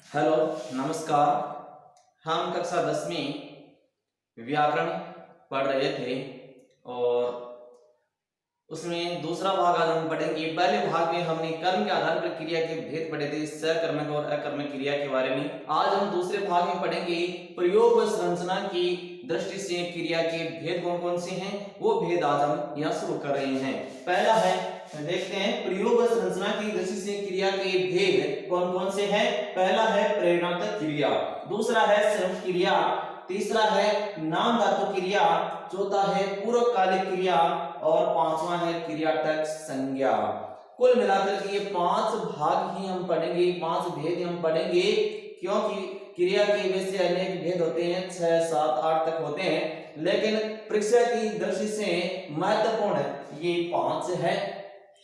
Hello, नमस्कार। हम कक्षा 10वीं व्याकरण पढ़ रहे थे और उसमें दूसरा भाग आज हम पढ़ेंगे। पहले भाग में हमने कर्म के आधार पर क्रिया के भेद पढ़े थे, सकर्मक और अकर्मक क्रिया के बारे में। आज हम दूसरे भाग में पढ़ेंगे प्रयोग व संरचना की दृष्टि से क्रिया के भेद कौन कौन से हैं, वो भेद आज हम यहाँ शुरू कर रहे हैं। पहला है, देखते हैं प्रयोग व संरचना की दृष्टि से क्रिया के भेद कौन कौन से हैं। पहला है प्रेरणात्मक क्रिया, दूसरा है संयुक्त क्रिया, तीसरा है नाम धातु क्रिया, चौथा है पूर्वकालिक क्रिया और पांचवा है क्रियात्मक संज्ञा। कुल मिलाकर के ये 5 भाग ही हम पढ़ेंगे, 5 भेद हम पढ़ेंगे, क्योंकि क्रिया के वैसे अनेक भेद होते हैं, 6, 7, 8 तक होते हैं, लेकिन परीक्षा की दृष्टि से महत्वपूर्ण ये 5 है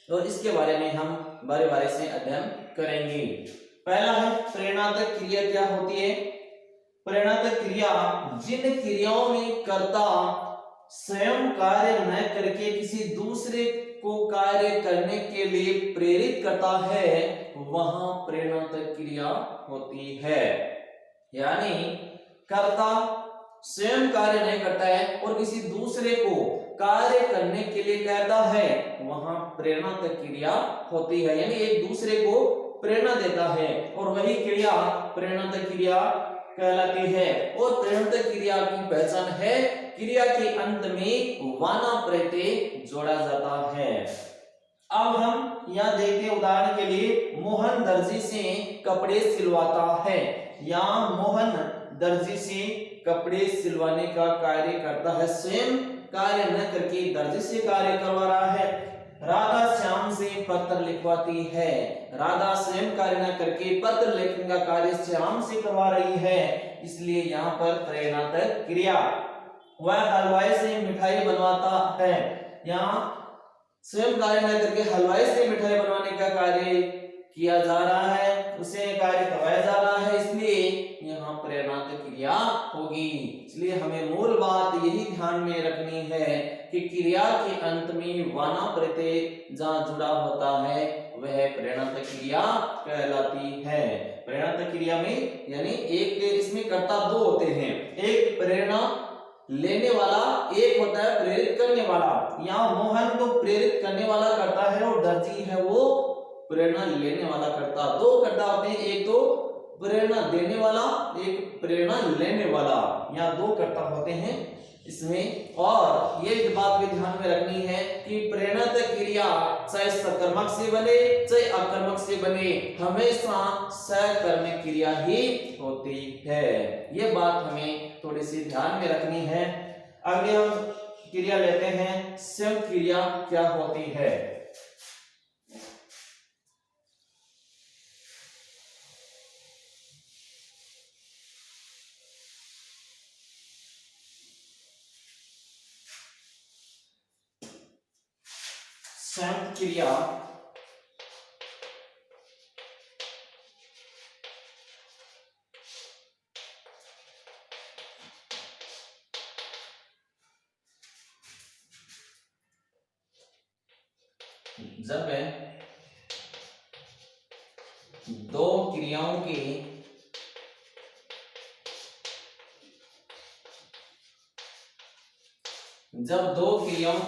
और इसके बारे में हम बारे बारे से अध्ययन करेंगे। पहला है प्रेरणात्मक क्रिया क्या होती है। प्रेरणात्मक क्रिया जिन क्रियाओं में कर्ता स्वयं कार्य न करके किसी दूसरे को कार्य करने के लिए प्रेरित करता है, वहां प्रेरणात्मक क्रिया होती है। यानी कर्ता स्वयं कार्य नहीं करता है और किसी दूसरे को कार्य करने के लिए कहता है, वहां प्रेरणात्मक क्रिया होती है। यानी एक दूसरे को प्रेरणा देता है और वही क्रिया प्रेरणात्मक क्रिया कहलाती है। और प्रेरणात्मक क्रिया की पहचान है, क्रिया के अंत में वाना प्रत्यय जोड़ा जाता है। अब हम यहां देखते हैं, उदाहरण के लिए मोहन दर्जी से कपड़े सिलवाता है। यहाँ मोहन दर्जी से कपड़े सिलवाने का कार्य करता है, स्वयं कार्य न करके दर्जी से कार्य करवा रहा है। राधा श्याम से पत्र लिखवाती है। राधा स्वयं कार्य न करके पत्र लिखने का कार्य श्याम से करवा रही है, इसलिए यहाँ पर प्रेरणात्मक क्रिया। वह हलवाई से मिठाई बनवाता है। यहाँ स्वयं कार्य न करके हलवाई से मिठाई बनवाने का कार्य किया जा रहा है, उसे कार्य करवाया जा रहा है, इसलिए यहाँ प्रेरणात्मक क्रिया होगी। इसलिए हमें मूल बात यही ध्यान में रखनी है कि क्रिया के अंत में वाना प्रत्यय जहाँ जुड़ा होता है वह प्रेरणात्मक क्रिया कहलाती है। प्रेरणात्मक क्रिया में यानी एक इसमें कर्ता 2 होते हैं, एक प्रेरणा लेने वाला, एक होता है प्रेरित करने वाला। यहाँ मोहन तो प्रेरित करने वाला करता है और दर्जी है वो प्रेरणा लेने वाला करता। 2 कर्ता होते हैं, एक तो प्रेरणा देने वाला, एक प्रेरणा लेने वाला। यहाँ 2 कर्ता होते हैं इसमें। और ये बात भी ध्यान में रखनी है कि प्रेरणात्मक क्रिया चाहे सकर्मक से बने चाहे अकर्मक से बने, हमेशा सकर्मक क्रिया ही होती है। ये बात हमें थोड़ी सी ध्यान में रखनी है। आगे हम क्रिया लेते हैं, संयुक्त क्रिया क्या होती है। संयुक्त क्रिया जब 2 क्रियाओं की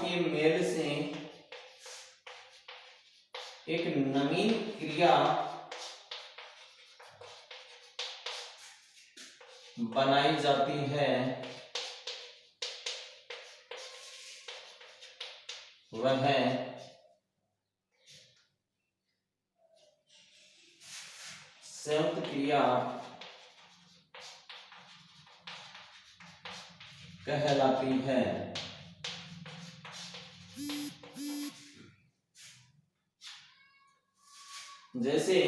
के मेल से एक नवीन क्रिया बनाई जाती है, वह संयुक्त क्रिया कहलाती है। जैसे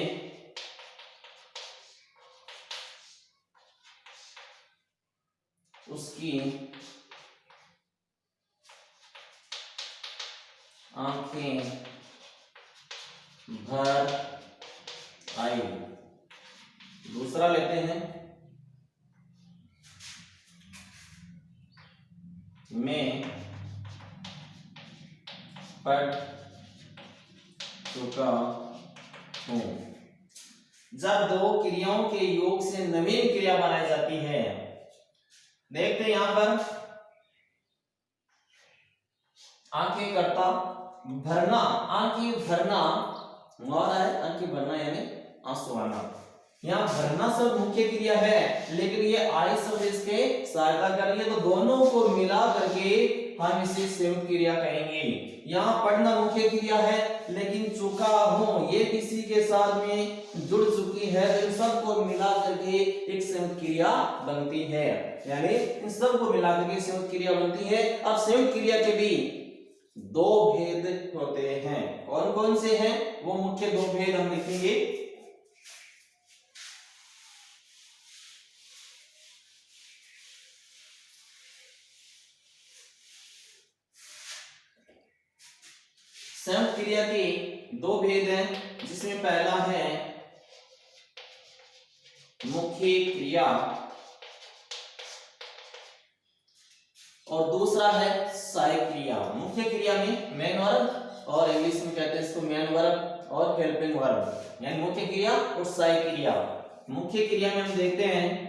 उसकी आंखें भर आई। दूसरा लेते हैं, मैं पढ़ चुका हूं। जब दो क्रियाओं के योग से नवीन क्रिया बनाई जाती है। देखते हैं यहां पर आंखें करता भरना, आंखें भरना और है आंखें भरना यानी आंसू आना। यहाँ भरना शब्द मुख्य क्रिया है, लेकिन ये आई शब्द इसके सहायता कर रही है, तो दोनों को मिला करके हम इसे संयुक्त क्रिया कहेंगे। यहाँ पढ़ना मुख्य क्रिया है, लेकिन चुका हूं ये किसी के साथ में जुड़ चुकी है, तो इन सबको मिला करके एक संयुक्त क्रिया बनती है, यानी इन सबको मिला करके संयुक्त क्रिया बनती है। अब संयुक्त क्रिया के भी दो भेद होते हैं, कौन कौन से हैं वो मुख्य दो भेद हम लिखेंगे। संयुक्त क्रिया के दो भेद हैं, जिसमें पहला है मुख्य क्रिया और दूसरा है सहायक क्रिया। मुख्य क्रिया में मेन वर्ब और इंग्लिश में कहते हैं इसको मेन वर्ब और हेल्पिंग वर्ब, यानी मुख्य क्रिया और सहायक क्रिया। मुख्य क्रिया में हम देखते हैं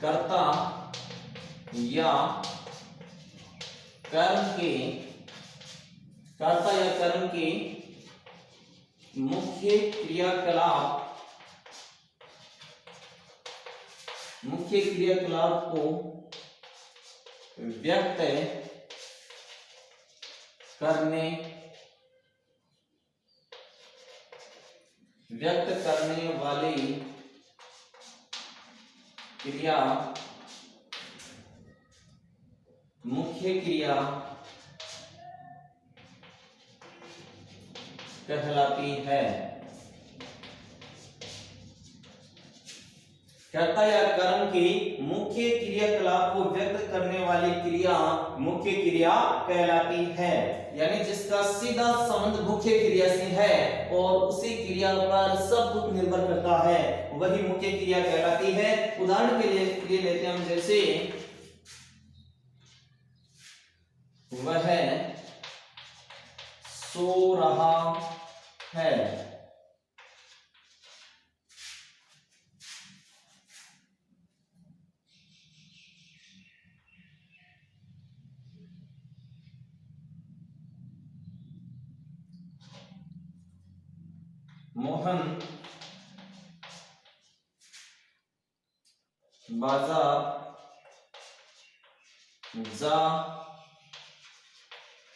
कर्ता या कर्म के मुख्य क्रियाकलाप को व्यक्त करने वाली क्रिया मुख्य क्रिया कहलाती है। कर्ता या कर्म की मुख्य क्रियाकलाप को व्यक्त करने वाली क्रिया मुख्य क्रिया कहलाती है, यानी जिसका सीधा संबंध मुख्य क्रिया से है और उसी क्रिया पर सब कुछ निर्भर करता है, वही मुख्य क्रिया कहलाती है। उदाहरण के लिए लेते हैं हम, जैसे वह सो रहा है, मोहन बाजार जा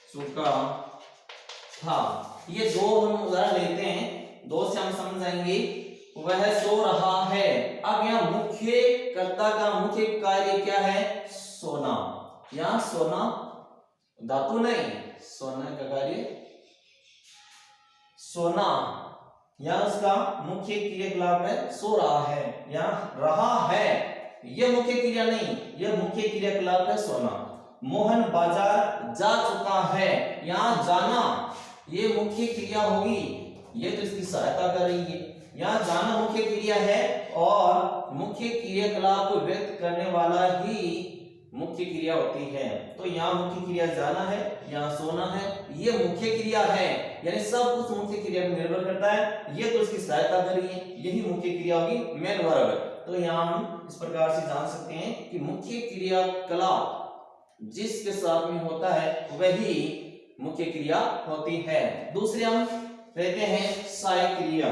चुका था। ये दो हम उदाहरण लेते हैं, दो से हम समझ जाएंगे। वह सो रहा है, अब यहाँ मुख्य कर्ता का मुख्य कार्य क्या है? सोना। यहाँ सोना धातु नहीं, सोना का कार्य सोना, यहाँ उसका मुख्य क्रियाकलाप है सो रहा है। यहाँ रहा है यह मुख्य क्रिया नहीं, यह मुख्य क्रियाकलाप है सोना। मोहन बाजार जा चुका है, यहाँ जाना ये मुख्य क्रिया होगी, ये तो इसकी सहायता कर रही है। यहाँ जाना मुख्य क्रिया है और मुख्य क्रियाकलाप को व्यक्त करने वाला ही मुख्य क्रिया होती है। तो यहाँ मुख्य क्रिया जाना है, यहाँ सोना है, ये मुख्य क्रिया है, यानी सब कुछ मुख्य क्रिया पर निर्भर करता है, ये तो इसकी सहायता कर रही है, यही मुख्य क्रिया होगी मेन वर्ब। तो यहाँ हम इस प्रकार से जान सकते हैं कि मुख्य क्रियाकलाप जिसके साथ में होता है वही मुख्य क्रिया होती है। दूसरे हम रहते हैं सहायक क्रिया।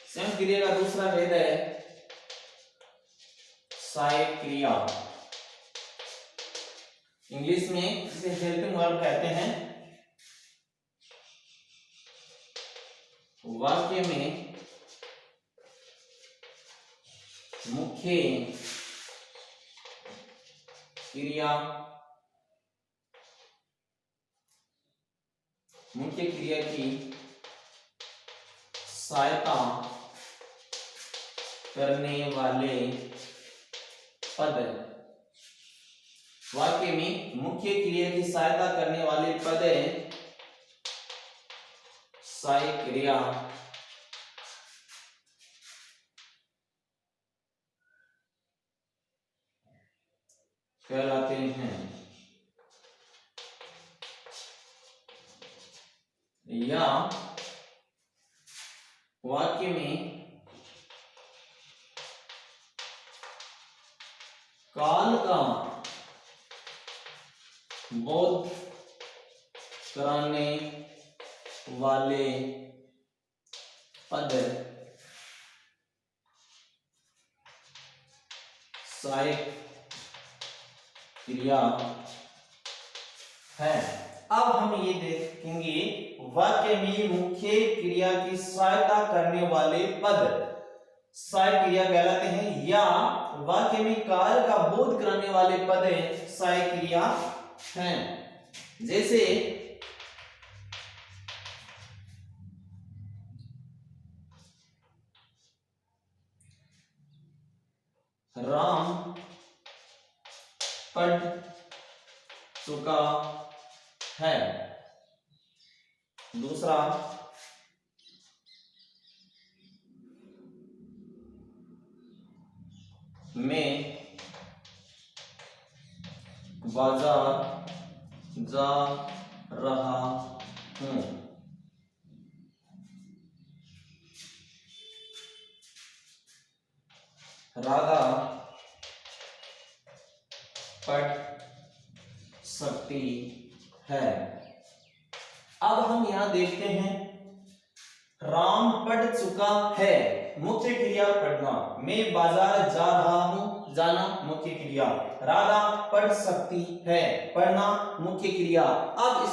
सहायक क्रिया का दूसरा भेद है सहायक क्रिया, इंग्लिश में इसे हेल्पिंग वर्ब कहते हैं। वाक्य में मुख्य क्रिया की सहायता करने वाले पद, वाक्य में मुख्य क्रिया की सहायता करने वाले पद सहायक क्रिया कहलाते हैं। या वाक्य में काल का बोध कराने वाले पद सहायक क्रिया है। अब हम ये देखेंगे वाक्य में मुख्य क्रिया की सहायता करने वाले पद सहायक क्रिया कहलाते हैं, या वाक्य में कार्य का बोध कराने वाले पद सहायक क्रिया हैं। जैसे राम पढ़ चुका है। दूसरा, मैं बाजार जा रहा हूं। राधा पढ़ सकती है। अब हम यहां देखते हैं, राम पढ़ चुका है मुख्य क्रिया पढ़ना, मैं बाजार जा रहा हूं जाना मुख्य क्रिया, राधा पढ़ सकती है पढ़ना मुख्य क्रिया। अब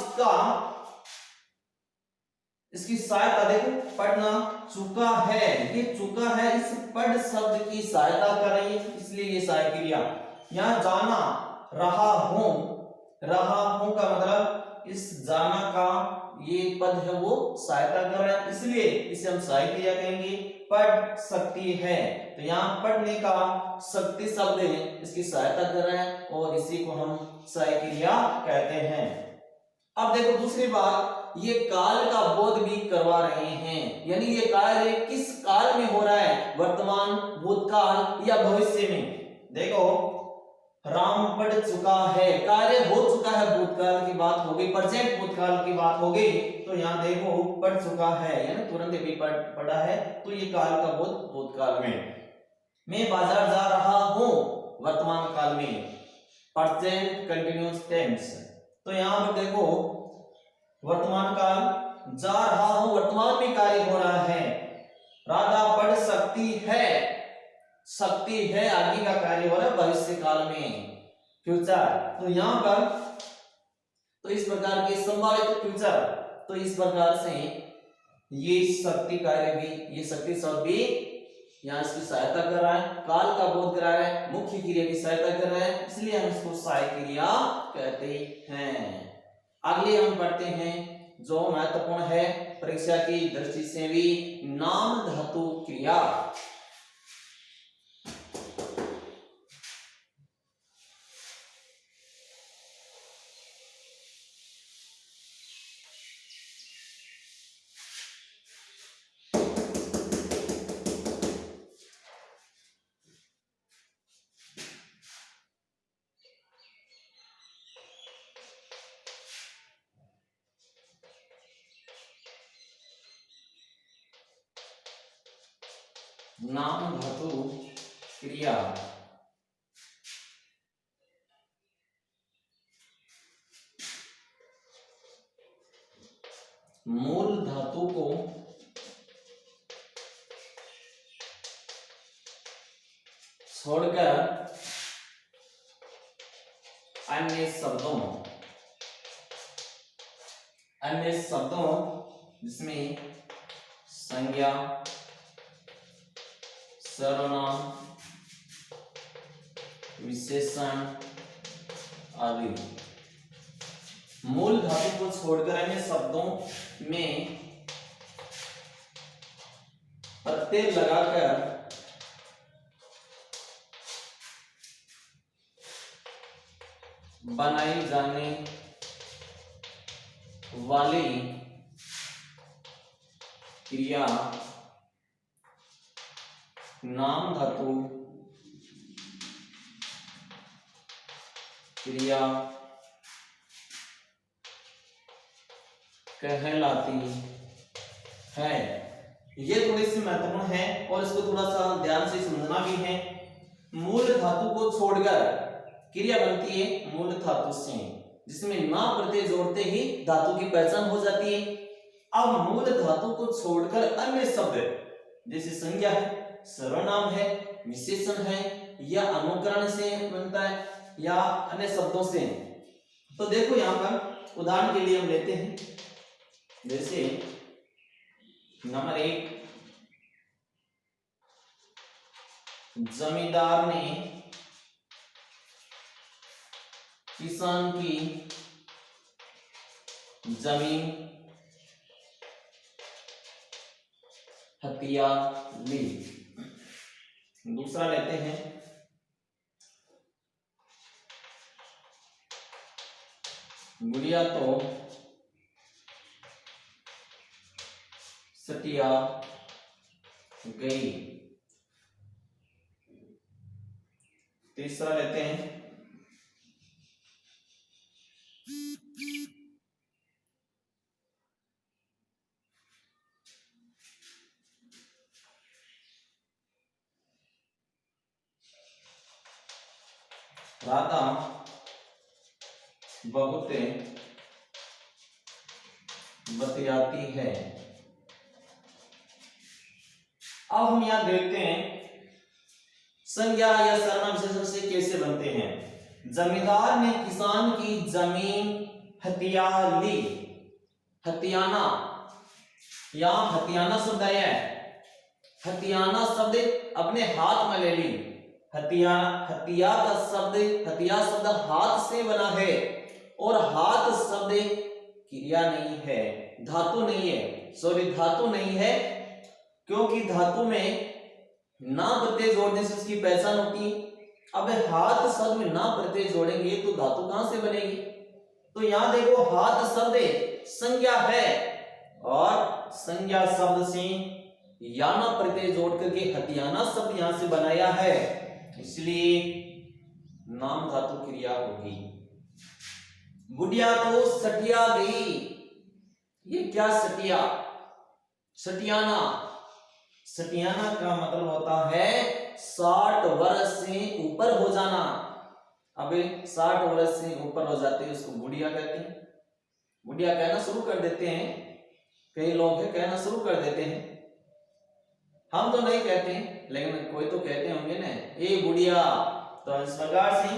इसकी सहायता देखो, पढ़ना चुका है, ये चुका है इस पढ़ शब्द की सहायता कर रही है, इसलिए ये सहायक क्रिया। यहां जाना रहा हूं का मतलब इस जाना का ये पद है वो सहायता कर रहा है, इसलिए इसे हम सहायक क्रिया कहेंगे। पढ़ सकती है, तो यहाँ पढ़ने का शक्ति शब्द है, इसकी सहायता कर रहा है और इसी को हम सहायक क्रिया कहते हैं। अब देखो दूसरी बात, ये काल का बोध भी करवा रहे हैं, यानी ये कार्य किस काल में हो रहा है, वर्तमान, भूतकाल या भविष्य में। देखो राम पढ़ चुका है, कार्य हो चुका है, भूतकाल की बात हो गई, प्रेजेंट भूतकाल की बात हो गई, तो यहाँ देखो पढ़ चुका है यानी तुरंत भी पढ़ा है, तो ये काल का बोध भूतकाल में। मैं बाजार जा रहा हूं वर्तमान काल में, प्रेजेंट कंटिन्यूअस टेंस, तो यहाँ पर देखो वर्तमान काल, जा रहा हूं वर्तमान में कार्य हो रहा है, राधा पढ़ सकती है आगे का कार्य हो रहा है भविष्य काल में, फ्यूचर। तो यहां पर तो इस प्रकार के संभावित फ्यूचर, तो इस प्रकार से ये शक्ति कार्य भी, ये शक्ति शब्द भी यहां इसकी सहायता कर रहा है, काल का बोध करा रहा है, मुख्य क्रिया की सहायता कर रहा है, इसलिए हम इसको सहायक क्रिया कहते हैं। अगले हम पढ़ते हैं जो महत्वपूर्ण है परीक्षा की दृष्टि से भी, नाम धातु क्रिया। नाम धातु क्रिया मूल धातु को छोड़कर अन्य शब्दों जिसमें संज्ञा, सर्वनाम, विशेषण आदि, मूल धातु को छोड़कर अन्य शब्दों में प्रत्यय लगाकर बनाई जाने वाली क्रिया नाम धातु क्रिया कहलाती है। ये थोड़ी सी महत्वपूर्ण है और इसको थोड़ा सा ध्यान से समझना भी है। मूल धातु को छोड़कर क्रिया बनती है मूल धातु से, जिसमें ना प्रत्यय जोड़ते ही धातु की पहचान हो जाती है। अब मूल धातु को छोड़कर अन्य शब्द जैसे संज्ञा है, सर्वनाम है, विशेषण है या अनुकरण से बनता है या अन्य शब्दों से। तो देखो यहां पर उदाहरण के लिए हम लेते हैं, जैसे नंबर 1, जमींदार ने किसान की जमीन हथिया ली। दूसरा लेते हैं, गुड़िया तो सटिया गई। तीसरा लेते हैं, राधा बहुत बतियाती है। अब हम यहां देखते हैं संज्ञा या सर्वनाम विशेषण से कैसे बनते हैं। जमींदार ने किसान की जमीन हथिया ली। हथियाना, यहां हथियाना शब्द आया है। हथियाना शब्द अपने हाथ में ले ली। हथिया का शब्द, हथिया शब्द हाथ से बना है और हाथ शब्द क्रिया नहीं है, धातु नहीं है, सॉरी धातु नहीं है, क्योंकि धातु में ना प्रत्यय जोड़ने से उसकी पहचान होती है। अब हाथ शब्द में ना प्रत्यय जोड़ेंगे तो धातु कहां से बनेगी। तो यहां देखो हाथ शब्द संज्ञा है और संज्ञा शब्द से याना प्रत्यय जोड़ करके हथियाना शब्द यहां से बनाया है, इसलिए नाम धातु क्रिया होगी। गुड़िया तो सटिया गई। ये क्या सटिया, सटियाना। सटियाना का मतलब होता है 60 वर्ष से ऊपर हो जाना। अब 60 वर्ष से ऊपर हो जाते हैं उसको गुड़िया कहते हैं। गुड़िया कहना शुरू कर देते हैं, कई लोग है कहना शुरू कर देते हैं, हम तो नहीं कहते हैं लेकिन कोई तो कहते होंगे ना, ए गुड़िया। तो इस प्रकार से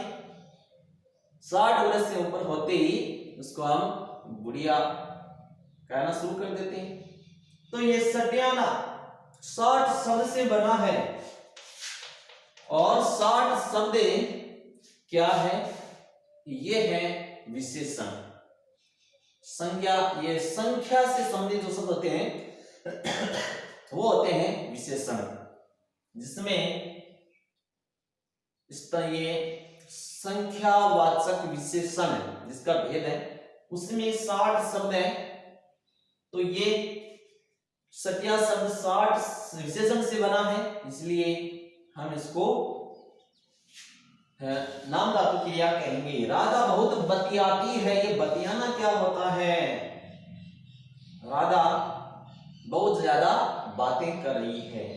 60 वर्ष से ऊपर होते ही उसको हम गुड़िया कहना शुरू कर देते हैं। तो ये सटियाना 60 शब्द से बना है और 60 शब्द क्या है, ये है विशेषण। संज्ञा, ये संख्या से संबंधित जो शब्द होते हैं वो होते हैं विशेषण, जिसमें इसका ये संख्यावाचक विशेषण जिसका भेद है उसमें 60 शब्द है। तो ये सटिया शब्द 60 विशेषण से बना है, इसलिए हम इसको नाम धातु क्रिया कहेंगे। राधा बहुत बतियाती है। ये बतियाना क्या होता है, राधा बहुत ज्यादा बातें कर रही है।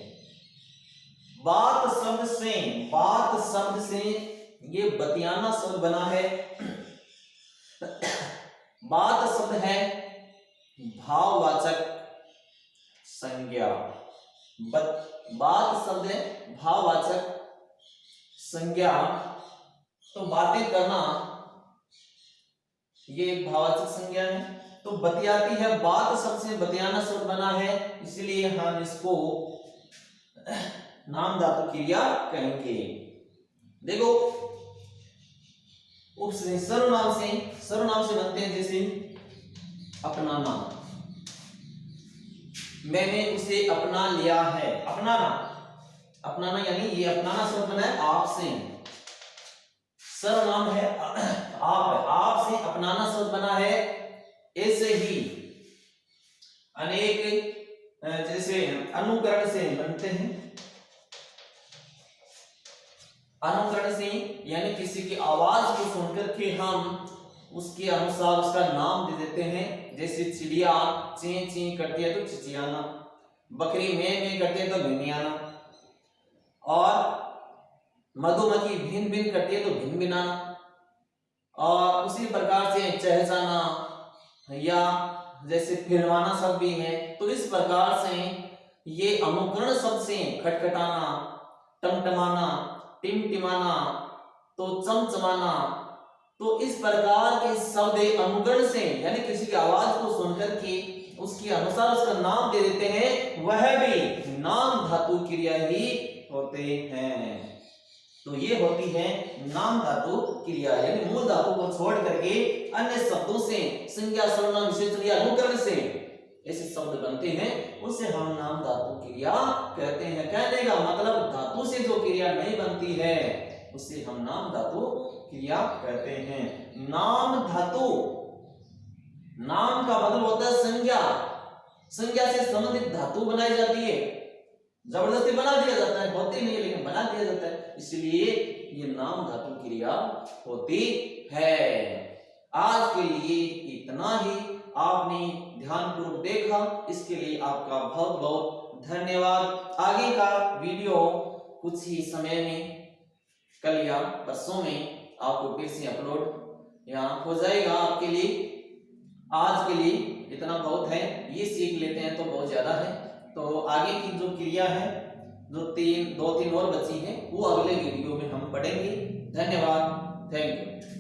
बात शब्द से, बात शब्द से ये बतियाना शब्द बना है। बात शब्द है भाववाचक संज्ञा। बात शब्द है भाववाचक संज्ञा। तो बातें करना ये एक भाववाचक संज्ञा है। तो बतियाती है, बात शब्द से बतियाना शब्द बना है, इसलिए हम इसको नाम धातु क्रिया कहेंगे। देखो सर्वनाम से बनते हैं, जैसे अपनाना, मैंने उसे अपना लिया है। अपनाना यानी ये अपनाना शब्द बना है आप से। सर्वनाम है आप से अपनाना शब्द बना है। ऐसे ही अनेक अनुकरण से बनते हैं। अनुकरण से यानी किसी की आवाज को सुनकर के हम उसके अनुसार उसका नाम दे देते हैं। जैसे चिड़िया चीं चीं करती है तो चिचियाना, बकरी में करती है तो भिनियाना, और मधुमक्खी भिन भिन करती है तो भिन भिनाना, और उसी प्रकार से चहचहाना या जैसे फिरवाना शब्द भी है। तो इस प्रकार से ये अनुकरण शब्द से खटखटाना, टमटमाना, टिमटिमाना, तो चमचमाना, तो इस प्रकार के शब्द अनुकरण से यानी किसी की आवाज को सुनकर के उसके अनुसार उसका नाम दे देते हैं, वह भी नाम धातु क्रिया ही होते हैं। तो ये होती है नाम धातु क्रिया, यानी मूल धातु को छोड़ करके अन्य शब्दों से संज्ञा, सर्वनाम, विशेषण या अनुकरण से ऐसे शब्द बनते हैं, उसे हम नाम धातु क्रिया कहते हैं। कहने का मतलब धातु से जो क्रिया नहीं बनती है उसे हम नाम धातु क्रिया कहते हैं। नाम धातु, नाम का मतलब होता है संज्ञा, संज्ञा से संबंधित धातु बनाई जाती है, जबरदस्ती बना दिया जाता है, होती नहीं है लेकिन बना दिया जाता है, इसलिए ये नाम धातु क्रिया होती है। आज के लिए इतना ही, आपने ध्यानपूर्वक देखा, इसके लिए आपका बहुत बहुत धन्यवाद। आगे का वीडियो कुछ ही समय में, कल या परसों में आपको फिर से अपलोड यहाँ हो जाएगा आपके लिए। आज के लिए इतना बहुत है, ये सीख लेते हैं तो बहुत ज्यादा है। तो आगे की जो क्रिया है, जो दो तीन और बची है, वो अगले वीडियो में हम पढ़ेंगे। धन्यवाद, थैंक यू।